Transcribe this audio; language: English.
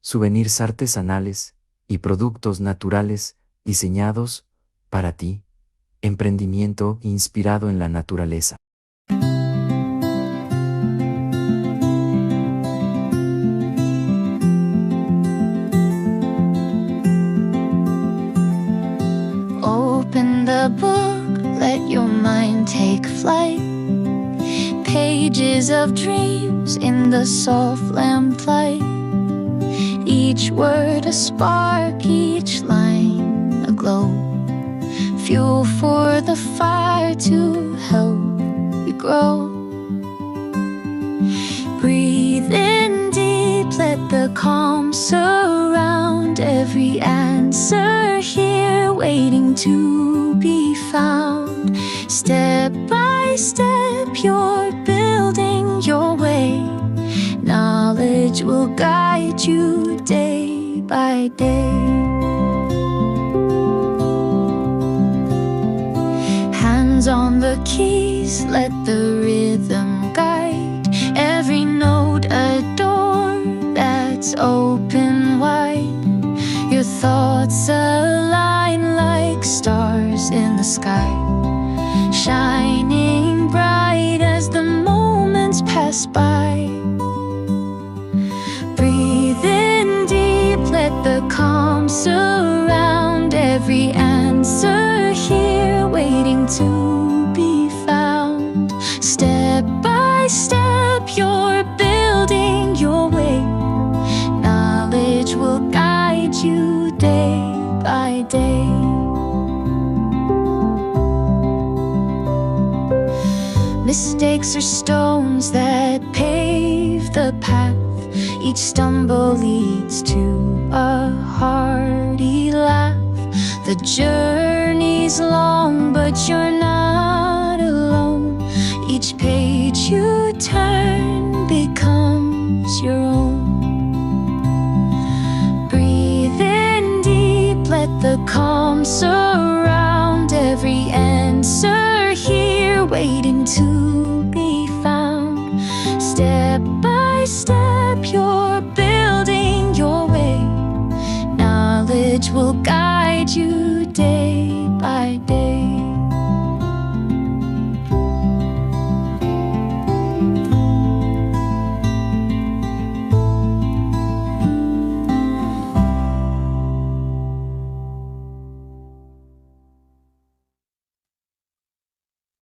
souvenirs artesanales y productos naturales diseñados para ti. Emprendimiento inspirado en la naturaleza. Open the book, let your mind take flight. Pages of dreams in the soft lamplight. Each word a spark, each line a glow. Fuel for the fire to help you grow. Breathe in deep, let the calm surround. Every answer here waiting to be found. Step by step you're building your way. Knowledge will guide you day by day. Hands on the keys, let the rhythm guide. Every note a door that's open wide. Your thoughts align like stars in the sky, shining bright as the moments pass by. Breathe in deep, let the calm surround. Every answer here waiting to be found. Step by step you're building your way. Knowledge will guide you day by day. Mistakes are stones that pave the path. Each stumble leads to a hearty laugh. The journey's long, but you're not alone. Each page you turn becomes your own. Breathe in deep, let the calm surround. Every answer here waiting to be found. Step by step you're building your way. Knowledge will guide